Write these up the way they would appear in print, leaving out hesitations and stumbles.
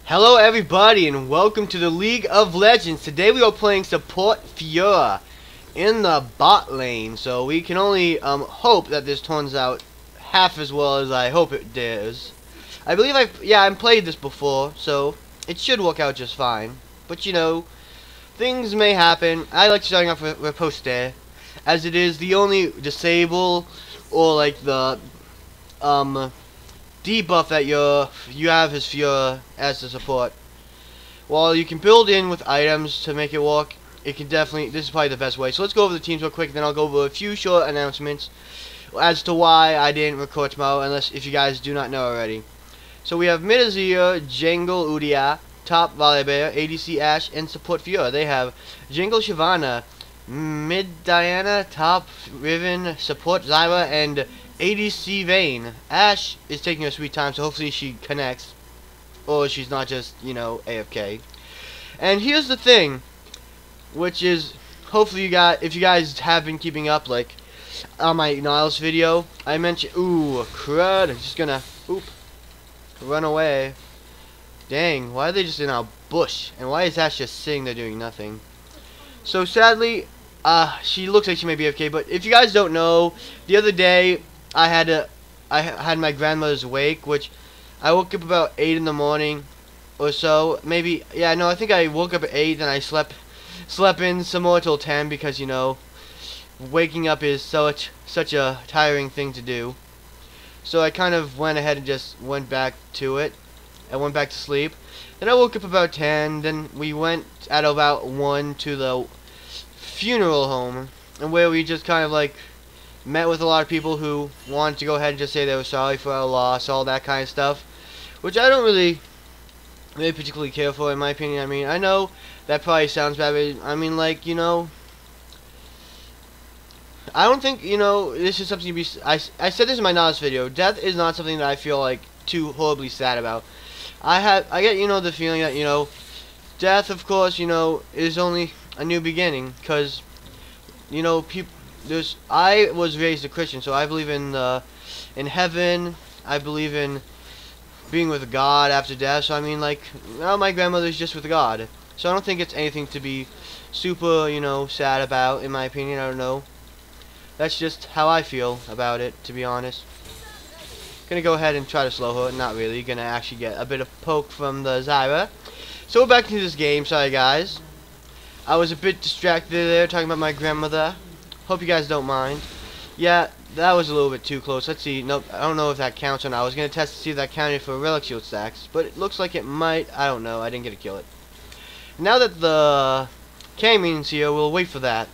Hello everybody and welcome to the League of Legends. Today we are playing support Fiora in the bot lane. So we can only hope that this turns out half as well as I hope it does. I believe I've played this before, so it should work out just fine. But you know, things may happen. I like starting off with Riposte, as it is the only disable or like the debuff that you have as Fiora as the support. While you can build in with items to make it work, it can definitely, this is probably the best way. So let's go over the teams real quick, then I'll go over a few short announcements as to why I didn't record tomorrow, if you guys do not know already. So we have Mid Azir, Jungle Udia, top Volibear, ADC Ashe, and support Fiora. They have Jungle Shyvana, mid Diana, top Riven, support Zyra, and ADC Vayne. Ashe is taking her sweet time, so hopefully she connects. Or she's not just, you know, AFK. And here's the thing, which is, hopefully if you guys have been keeping up, like, on my Niles video, I mentioned, ooh, crud, I'm just gonna, run away. Dang, why are they just in our bush? And why is Ashe just sitting there doing nothing? So sadly, she looks like she may be AFK, but if you guys don't know, the other day, I had my grandmother's wake, which I woke up about 8 in the morning or so. Maybe, yeah, no, I think I woke up at 8 and I slept in some more till 10 because, you know, waking up is such a tiring thing to do. So I kind of went ahead and just went back to it. I went back to sleep. Then I woke up about 10. Then we went at about 1 to the funeral home, and where we just kind of like met with a lot of people who wanted to go ahead and just say they were sorry for our loss, all that kind of stuff, which I don't really particularly care for, in my opinion. I mean, I know that probably sounds bad, but I mean, like, you know, I don't think, you know, this is something to be, I said this in my Nas video, death is not something that I feel like too horribly sad about. I get, you know, the feeling that, you know, death, of course, you know, is only a new beginning, because, you know, I was raised a Christian, so I believe in heaven. I believe in being with God after death. So I mean, like, well, my grandmother's just with God, so I don't think it's anything to be super, you know, sad about, in my opinion. I don't know. That's just how I feel about it, to be honest. Gonna go ahead and try to slow her. Not really. Gonna actually get a bit of poke from the Zyra. So we're back into this game. Sorry, guys. I was a bit distracted there talking about my grandmother. Hope you guys don't mind. Yeah, that was a little bit too close. Let's see. Nope, I don't know if that counts or not. I was going to test to see if that counted for relic shield stacks, but it looks like it might. I don't know. I didn't get to kill it. Now that the K-Mean's here, we'll wait for that.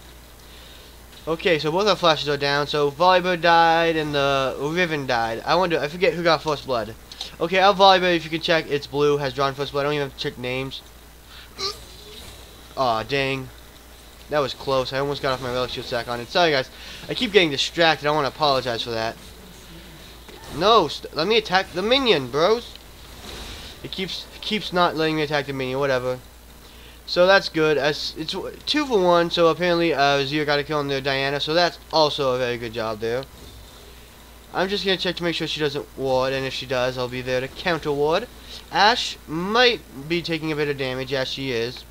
Okay, so both our flashes are down. So Volibear died and the Riven died. I forget who got first blood. Okay, our Volibear, if you can check, it's blue, has drawn first blood. I don't even have to check names. Aw, dang. That was close. I almost got off my relic shield stack on it. Sorry, guys. I keep getting distracted. I want to apologize for that. No, let me attack the minion, bros. It keeps not letting me attack the minion. Whatever. So that's good. It's 2 for 1. So apparently, Zir got a kill on their Diana. So that's also a very good job there. I'm just gonna check to make sure she doesn't ward, and if she does, I'll be there to counter ward. Ashe might be taking a bit of damage, as she is,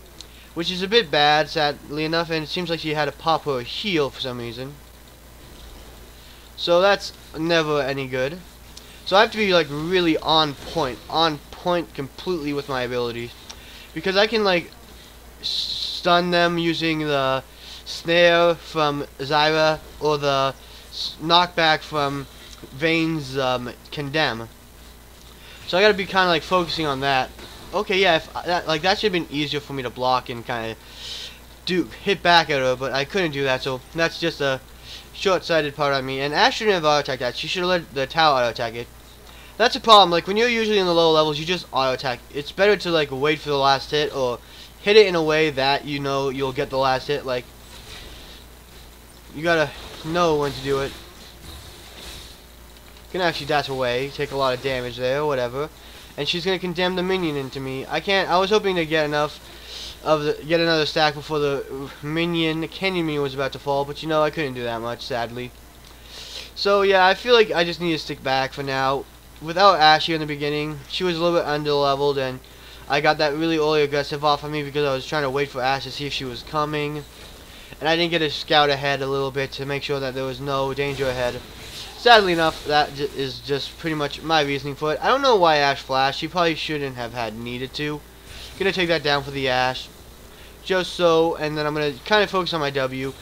which is a bit bad, sadly enough, and it seems like she had to pop her heal for some reason. So that's never any good. So I have to be, like, really on point completely with my abilities, because I can, like, stun them using the snare from Zyra or the knockback from Vayne's Condemn. So I gotta be kind of, like, focusing on that. Okay, yeah, that should have been easier for me to block and kind of hit back at her, but I couldn't do that, so that's just a short-sighted part of me. And Ashe shouldn't have auto-attacked that. She should have let the tower auto-attack it. That's a problem. Like, when you're usually in the lower levels, you just auto-attack. It's better to, like, wait for the last hit, or hit it in a way that you know you'll get the last hit. Like, you gotta know when to do it. You can actually dash away, take a lot of damage there, or whatever. And she's gonna condemn the minion into me. I was hoping to get get another stack before the Canyon minion was about to fall, but you know, I couldn't do that much, sadly. So yeah, I feel like I just need to stick back for now. Without Ashe in the beginning, she was a little bit underleveled, and I got that really early aggressive off of me because I was trying to wait for Ash to see if she was coming. And I didn't get a scout ahead a little bit to make sure that there was no danger ahead. Sadly enough, that is just pretty much my reasoning for it. I don't know why Ash flashed. She probably shouldn't have had needed to. Gonna take that down for the Ash. Just so, and then I'm gonna kind of focus on my W.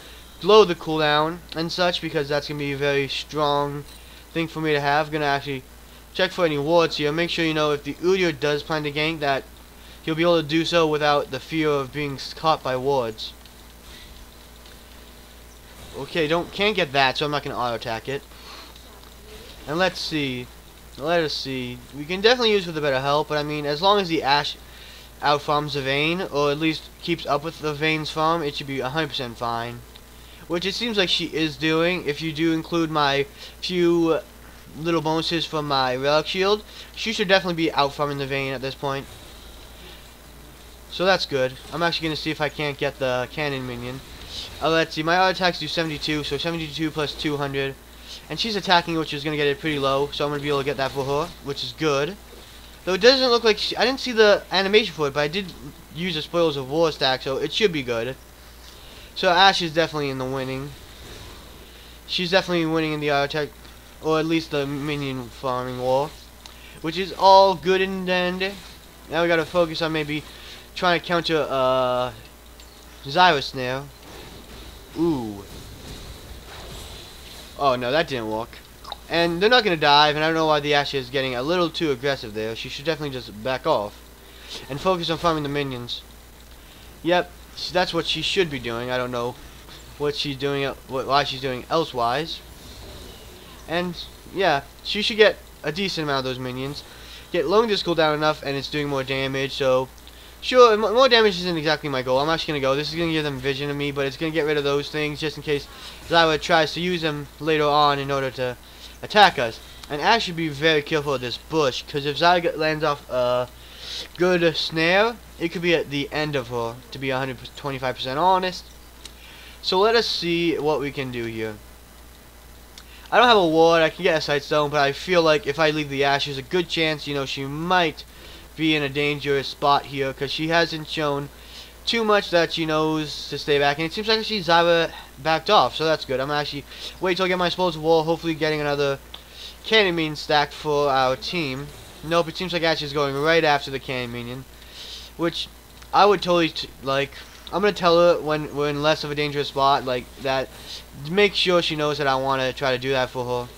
Blow the cooldown and such because that's gonna be a very strong thing for me to have. Gonna actually check for any wards here. Make sure you know if the Udyr does plan to gank that he'll be able to do so without the fear of being caught by wards. Okay, can't get that, so I'm not gonna auto attack it. And let's see. Let us see. We can definitely use with a better help, but I mean, as long as the Ash outfarms the Vayne, or at least keeps up with the Vayne's farm, it should be 100% fine. Which it seems like she is doing. If you do include my few little bonuses from my Relic Shield, she should definitely be outfarming the Vayne at this point. So that's good. I'm actually going to see if I can't get the cannon minion. Let's see, my auto attacks do 72, so 72 plus 200. And she's attacking, which is going to get it pretty low, so I'm going to be able to get that for her, which is good. Though it doesn't look like I didn't see the animation for it, but I did use a Spoils of War stack, so it should be good. So Ash is definitely in the winning. She's definitely winning in the auto attack, or at least the minion farming war, which is all good and dandy. Now we got to focus on maybe trying to counter Zyra Snare. Ooh. Oh no, that didn't work. And they're not going to dive, and I don't know why the Ash is getting a little too aggressive there. She should definitely just back off and focus on farming the minions. Yep, that's what she should be doing. I don't know what she's doing, why she's doing elsewise. And yeah, she should get a decent amount of those minions. Get long disc cooldown enough, and it's doing more damage. So sure, more damage isn't exactly my goal. I'm actually going to go. This is going to give them vision of me, but it's going to get rid of those things just in case Zyra tries to use them later on in order to attack us. And Ash should be very careful of this bush, because if Zyra lands off a good snare, it could be at the end of her, to be 125% honest. So let us see what we can do here. I don't have a ward. I can get a sight stone, but I feel like if I leave the Ash, there's a good chance, you know, she might be in a dangerous spot here, because she hasn't shown too much that she knows to stay back, and it seems like she's Zyra backed off, so that's good. I'm gonna actually wait till I get my Spoils of War, hopefully getting another cannon minion stacked for our team. Nope, it seems like Ash is going right after the cannon minion, which I would totally like. I'm gonna tell her when we're in less of a dangerous spot like that. Make sure she knows that I want to try to do that for her.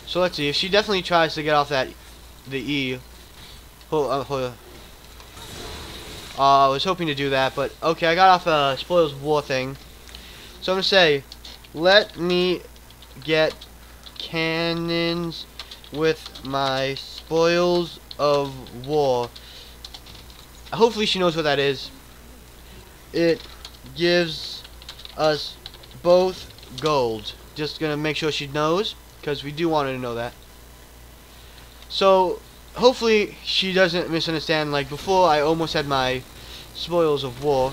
So let's see if she definitely tries to get off the E. I was hoping to do that, but okay, I got off a Spoils of War thing. So I'm going to say, let me get cannons with my Spoils of War. Hopefully she knows what that is. It gives us both gold. Just going to make sure she knows, because we do want her to know that. So hopefully she doesn't misunderstand. Like before, I almost had my Spoils of War.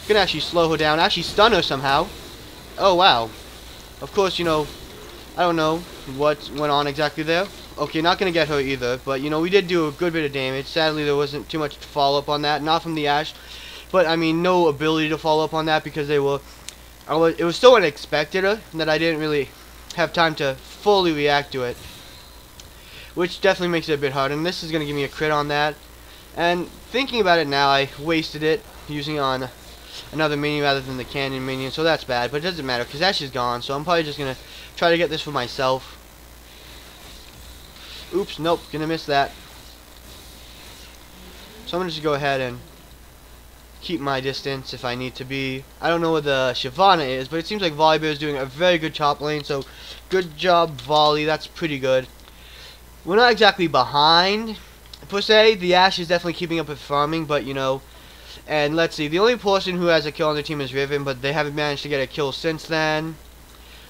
Gonna actually slow her down, actually stun her somehow. Oh wow. Of course, you know, I don't know what went on exactly there. Okay, not gonna get her either, but you know, we did do a good bit of damage. Sadly, there wasn't too much follow up on that, not from the Ash, but I mean, no ability to follow up on that because it was so unexpected that I didn't really have time to fully react to it, which definitely makes it a bit hard. And this is gonna give me a crit on that. And thinking about it now, I wasted it using on another minion rather than the cannon minion, so that's bad, but it doesn't matter because Ash is gone, so I'm probably just gonna try to get this for myself. Oops, nope, gonna miss that. So I'm gonna just go ahead and keep my distance if I need to be. I don't know where the Shyvana is, but it seems like Volibear is doing a very good top lane, so good job, Volley, that's pretty good. We're not exactly behind per se. The Ash is definitely keeping up with farming, but you know. And let's see, the only person who has a kill on their team is Riven, but they haven't managed to get a kill since then.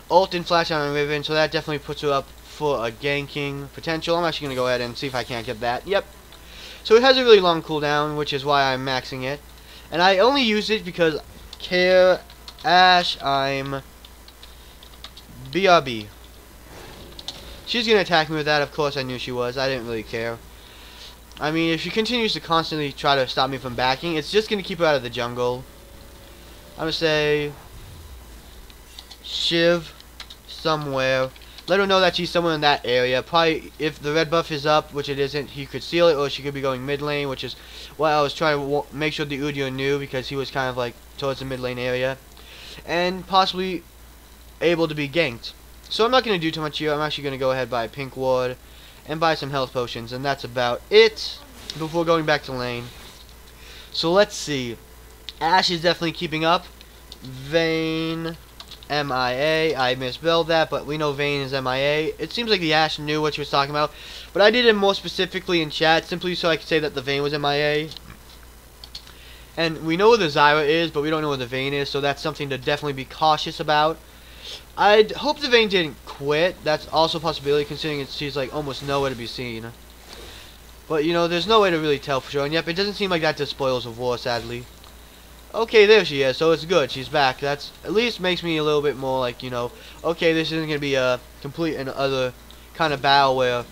Ult and flash on Riven, so that definitely puts her up for a ganking potential. I'm actually going to go ahead and see if I can't get that. Yep. So it has a really long cooldown, which is why I'm maxing it. And I only use it because Care Ash, I'm BRB. She's going to attack me with that. Of course I knew she was. I didn't really care. I mean, if she continues to constantly try to stop me from backing, it's just going to keep her out of the jungle. I'm going to say Shiv somewhere. Let her know that she's somewhere in that area. Probably, if the red buff is up, which it isn't, he could steal it, or she could be going mid lane, which is what I was trying to make sure the Udyr knew, because he was kind of like towards the mid lane area. And possibly able to be ganked. So I'm not going to do too much here. I'm actually going to go ahead and buy a pink ward and buy some health potions, and that's about it before going back to lane. So let's see. Ashe is definitely keeping up. Vayne, MIA. I misspelled that, but we know Vayne is MIA. It seems like the Ashe knew what she was talking about, but I did it more specifically in chat, simply so I could say that the Vayne was MIA. And we know where the Zyra is, but we don't know where the Vayne is, so that's something to definitely be cautious about. I'd hope the Vayne didn't quit. That's also a possibility, considering she's like almost nowhere to be seen. But you know, there's no way to really tell for sure. And yep, it doesn't seem like that does spoils of war, sadly. Okay, there she is. So it's good. She's back. That's at least makes me a little bit more like, you know, okay, this isn't gonna be a complete and other kind of battle where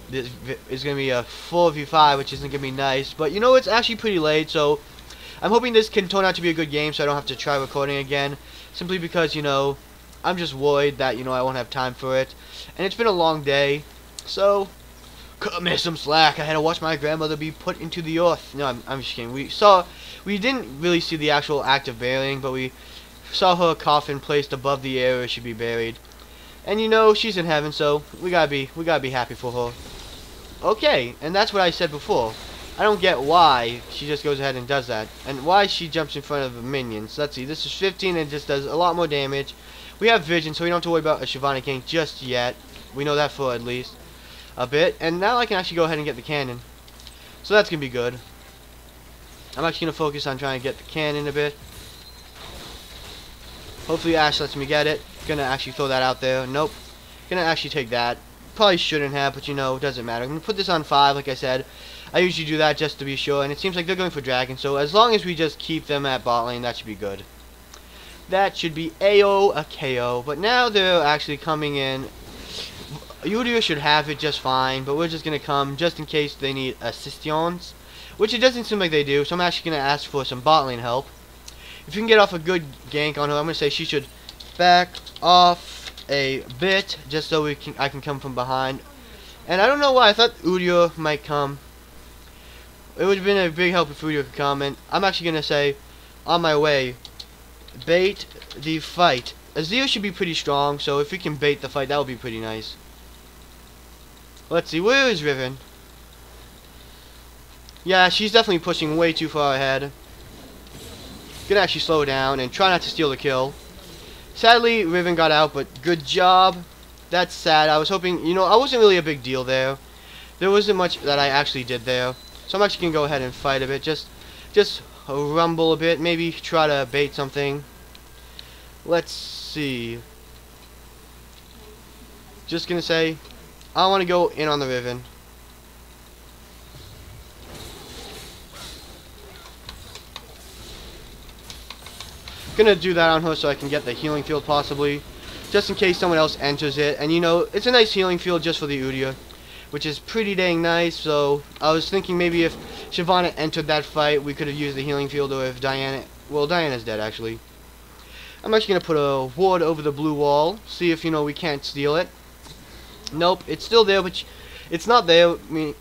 this is gonna be a 4v5, which isn't gonna be nice. But you know, it's actually pretty late, so I'm hoping this can turn out to be a good game, so I don't have to try recording again. Simply because, you know, I'm just worried that, you know, I won't have time for it. And it's been a long day, so cut me some slack. I had to watch my grandmother be put into the earth. No, I'm just kidding. We didn't really see the actual act of burying, but we saw her coffin placed above the area she'd be buried. And you know, she's in heaven, so we gotta be happy for her. Okay, and that's what I said before. I don't get why she just goes ahead and does that, and why she jumps in front of the minions. Let's see, this is 15 and it just does a lot more damage. We have vision, so we don't have to worry about a Shyvana gank just yet. We know that for at least a bit. And now I can actually go ahead and get the cannon. So that's going to be good. I'm actually going to focus on trying to get the cannon a bit. Hopefully Ashe lets me get it. Going to actually throw that out there. Nope. Going to actually take that. Probably shouldn't have, but you know, it doesn't matter. I'm going to put this on 5, like I said. I usually do that just to be sure. And it seems like they're going for dragon. So as long as we just keep them at bot lane, that should be good. That should be a KO. But now they're actually coming in. Udyr should have it just fine, but we're just going to come just in case they need assistance, which it doesn't seem like they do, so I'm actually going to ask for some bot lane help. If you can get off a good gank on her, I'm going to say she should back off a bit, just so I can come from behind. And I don't know why, I thought Udyr might come. It would have been a big help if Udyr could come, and I'm actually going to say, on my way, bait the fight. Azir should be pretty strong, so if we can bait the fight, that would be pretty nice. Let's see, where is Riven? Yeah, she's definitely pushing way too far ahead. Gonna actually slow down and try not to steal the kill. Sadly, Riven got out, but good job. That's sad. I was hoping, you know, I wasn't really a big deal there. There wasn't much that I actually did there. So I'm actually gonna go ahead and fight a bit. Just rumble a bit. Maybe try to bait something. Let's see. Just gonna say, I want to go in on the Riven. Gonna do that on her so I can get the healing field possibly, just in case someone else enters it. And you know, it's a nice healing field just for the Udyr, which is pretty dang nice. So I was thinking maybe if Shyvana entered that fight, we could have used the healing field, or if Diana, well, Diana's dead actually. I'm actually gonna put a ward over the blue wall, see if, you know, we can't steal it. Nope, it's still there, but it's not there. I mean,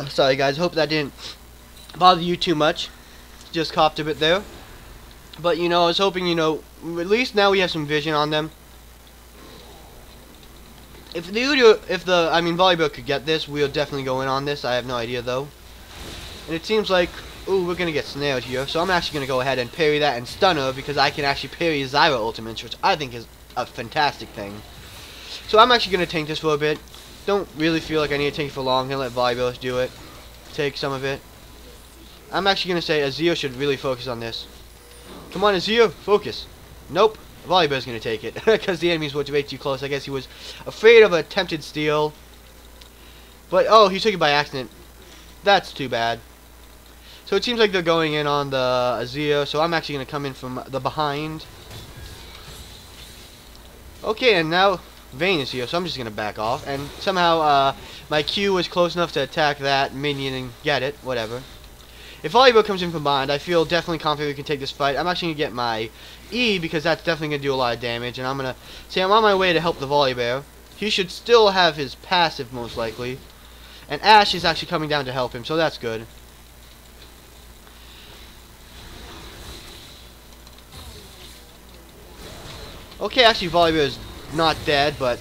sorry guys, hope that didn't bother you too much. Just coughed a bit there. But you know, I was hoping, you know, at least now we have some vision on them. If the Udyr, I mean Volibear could get this, we'll definitely go in on this. I have no idea though. And it seems like, ooh, we're gonna get snared here. So I'm actually gonna go ahead and parry that and stun her, because I can actually parry Zyra ultimates, which I think is a fantastic thing. So I'm actually gonna tank this for a bit. Don't really feel like I need to tank it for long. I'm gonna let Volibear do it. Take some of it. I'm actually gonna say Azir should really focus on this. Come on, Azir, focus. Nope, Volibear's gonna take it because the enemies were way too close. I guess he was afraid of a attempted steal. But oh, he took it by accident. That's too bad. So it seems like they're going in on the Azir. So I'm actually gonna come in from the behind. Okay, and now Vayne is here, so I'm just gonna back off. And somehow my Q was close enough to attack that minion and get it. Whatever. If Volibear comes in from behind, I feel definitely confident we can take this fight. I'm actually gonna get my E because that's definitely gonna do a lot of damage. And I'm gonna say I'm on my way to help the Volibear. He should still have his passive most likely. And Ash is actually coming down to help him, so that's good. Okay, actually Volibear is not dead, but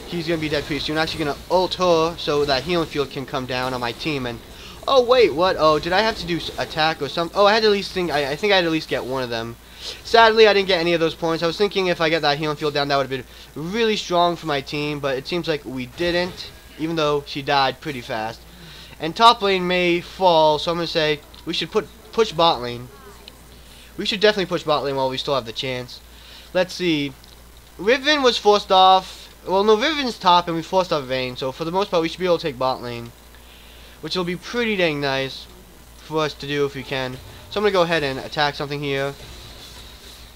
he's going to be dead pretty soon. I'm actually going to ult her so that healing field can come down on my team. And oh wait, what? Oh, did I have to do attack or something? Oh, I had to at least think. I think I had to at least get one of them. Sadly, I didn't get any of those points. I was thinking if I get that healing field down, that would have been really strong for my team, but it seems like we didn't, even though she died pretty fast. And top lane may fall, so I'm going to say we should push bot lane. We should definitely push bot lane while we still have the chance. Let's see. Riven was forced off. Well, no, Riven's top, and we forced off Vayne. So for the most part, we should be able to take bot lane, which will be pretty dang nice for us to do if we can. So I'm gonna go ahead and attack something here,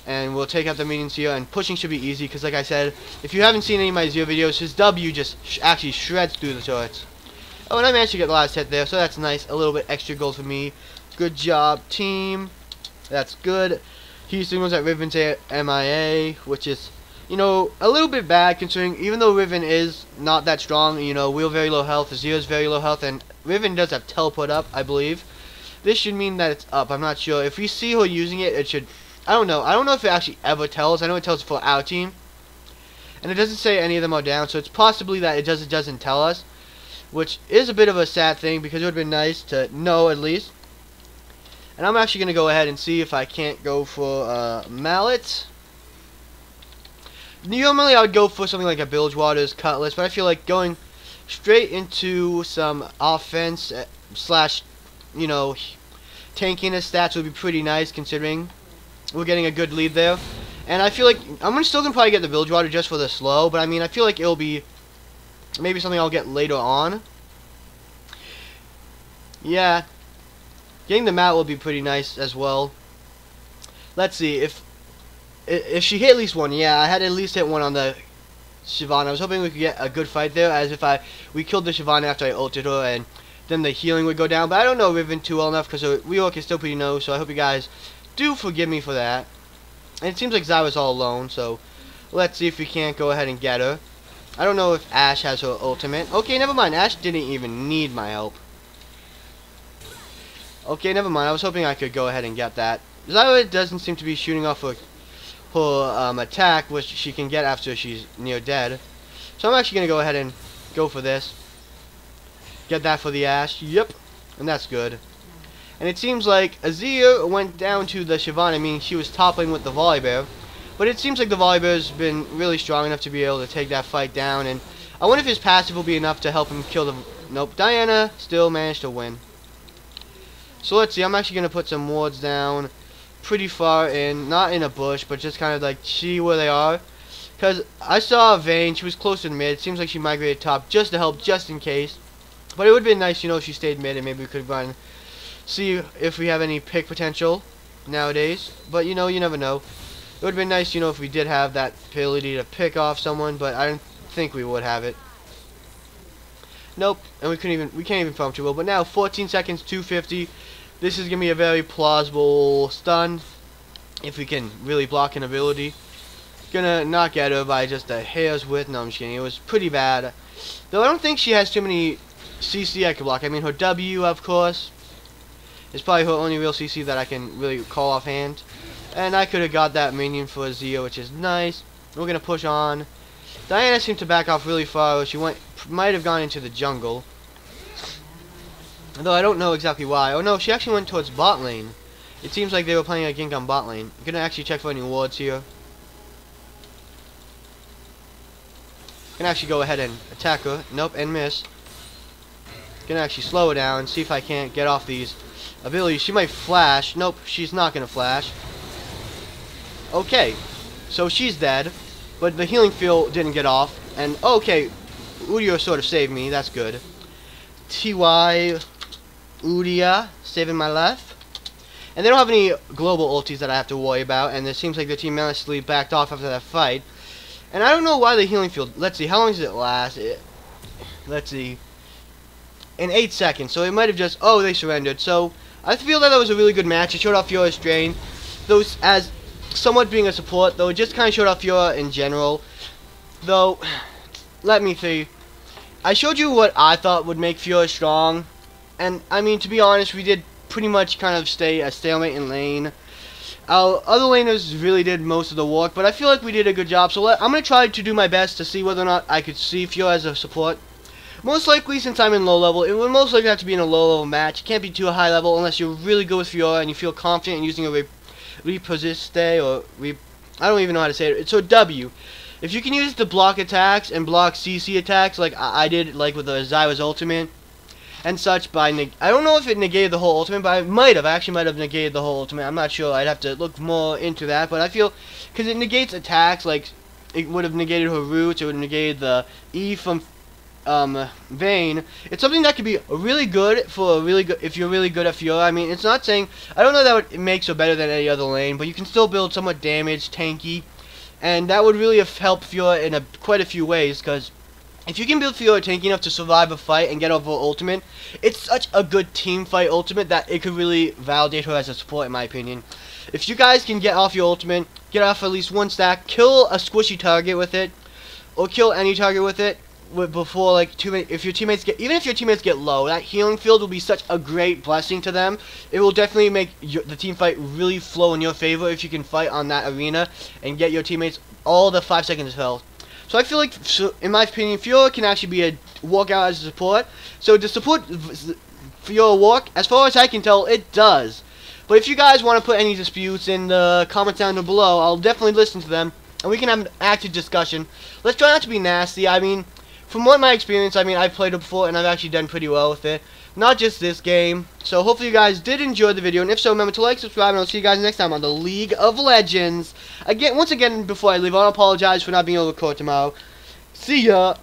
and we'll take out the minions here. And pushing should be easy because, like I said, if you haven't seen any of my Zero videos, his W just actually shreds through the turrets. Oh, and I managed to get the last hit there, so that's nice. A little bit extra gold for me. Good job, team. That's good. He signals that Riven's MIA, which is, you know, a little bit bad considering even though Riven is not that strong, you know, we're very low health, Zero's very low health, and Riven does have teleport up, I believe. This should mean that it's up. I'm not sure. If we see her using it, it should, I don't know. I don't know if it actually ever tells. I know it tells for our team. And it doesn't say any of them are down, so it's possibly that it doesn't tell us, which is a bit of a sad thing because it would have been nice to know at least. And I'm actually going to go ahead and see if I can't go for Mallet. Normally I would go for something like a Bilgewater's Cutlass, but I feel like going straight into some offense slash, you know, tanking his stats would be pretty nice considering we're getting a good lead there. And I feel like I'm still going to probably get the Bilgewater just for the slow, but I mean I feel like it'll be maybe something I'll get later on. Yeah. Getting the mat will be pretty nice as well. Let's see if she hit at least one. Yeah, I had to at least hit one on the Shyvana. I was hoping we could get a good fight there, as if we killed the Shyvana after I ulted her, and then the healing would go down. But I don't know Riven too well enough because her rework is still pretty new. So I hope you guys do forgive me for that. And it seems like Zyra's all alone. So let's see if we can't go ahead and get her. I don't know if Ashe has her ultimate. Okay, never mind. Ashe didn't even need my help. Okay, never mind. I was hoping I could go ahead and get that. Zyra doesn't seem to be shooting off her attack, which she can get after she's near dead. So I'm actually going to go ahead and go for this. Get that for the Ashe. Yep. And that's good. And it seems like Azir went down to the Shyvana, meaning she was toppling with the Volibear. But it seems like the Volibear's been really strong enough to be able to take that fight down. And I wonder if his passive will be enough to help him kill the... Nope. Diana still managed to win. So let's see, I'm actually going to put some wards down pretty far in, not in a bush, but just kind of like see where they are. Because I saw Vayne, she was close to the mid, it seems like she migrated top just to help, just in case. But it would have been nice, you know, if she stayed mid and maybe we could run, see if we have any pick potential nowadays. But, you know, you never know. It would have been nice, you know, if we did have that ability to pick off someone, but I don't think we would have it. Nope, and we can't even farm too well. But now 14 seconds, 250. This is gonna be a very plausible stun if we can really block an ability. Gonna not get her by just a hair's width. No, I'm just kidding. It was pretty bad. Though I don't think she has too many CC I can block. I mean, her W, of course, is probably her only real CC that I can really call offhand. And I could have got that minion for a Zio, which is nice. We're gonna push on. Diana seemed to back off really far. She might have gone into the jungle. Though I don't know exactly why. Oh no, she actually went towards bot lane. It seems like they were playing a gank on bot lane. I'm gonna actually check for any wards here. Gonna actually go ahead and attack her. Nope, and miss. Gonna actually slow her down, see if I can't get off these abilities. She might flash. Nope, she's not gonna flash. Okay, so she's dead. But the healing field didn't get off. And, okay, Udyr sort of saved me. That's good. TY Udyr saving my life. And they don't have any global ultis that I have to worry about. And it seems like the team honestly backed off after that fight. And I don't know why the healing field. Let's see, how long does it last? Let's see. In 8 seconds, so it might have just. Oh, they surrendered. So I feel that was a really good match. It showed off Fiora's strain, those as somewhat being a support, though it just kind of showed off Fiora in general. Though, let me see. I showed you what I thought would make Fiora strong, and I mean, to be honest, we did pretty much kind of stay a stalemate in lane. Our other laners really did most of the work, but I feel like we did a good job. So I'm going to try to do my best to see whether or not I could see Fiora as a support. Most likely, since I'm in low level, it would most likely have to be in a low level match. It can't be too high level unless you're really good with Fiora and you feel confident in using a reposiste or I don't even know how to say it. It's a W. If you can use it to block attacks and block CC attacks like I did, like with the Zyra's ultimate and such, I don't know if it negated the whole ultimate, but I actually might have negated the whole ultimate. I'm not sure. I'd have to look more into that, but I feel because it negates attacks, like it would have negated her roots, it would have negated the E from Vayne. It's something that could be really good for if you're really good at Fiora. I mean, it's not saying I don't know that it makes her better than any other lane, but you can still build somewhat damage, tanky, and that would really have helped Fiora in quite a few ways. Because if you can build Fiora tanky enough to survive a fight and get over ultimate, it's such a good team fight ultimate that it could really validate her as a support, in my opinion. If you guys can get off your ultimate, get off at least one stack, kill a squishy target with it, or kill any target with it. Before like if your teammates get low, that healing field will be such a great blessing to them. It will definitely make the team fight really flow in your favor if you can fight on that arena and get your teammates all the 5 seconds of health. So I feel like, in my opinion, Fiora can actually be a walkout as a support. So to support Fiora walk, as far as I can tell, it does. But if you guys want to put any disputes in the comments down below, I'll definitely listen to them and we can have an active discussion. Let's try not to be nasty. I mean, from what my experience, I mean, I've played it before, and I've actually done pretty well with it. Not just this game. So, hopefully you guys did enjoy the video, and if so, remember to like, subscribe, and I'll see you guys next time on the League of Legends. Once again, before I leave, I want to apologize for not being able to record tomorrow. See ya!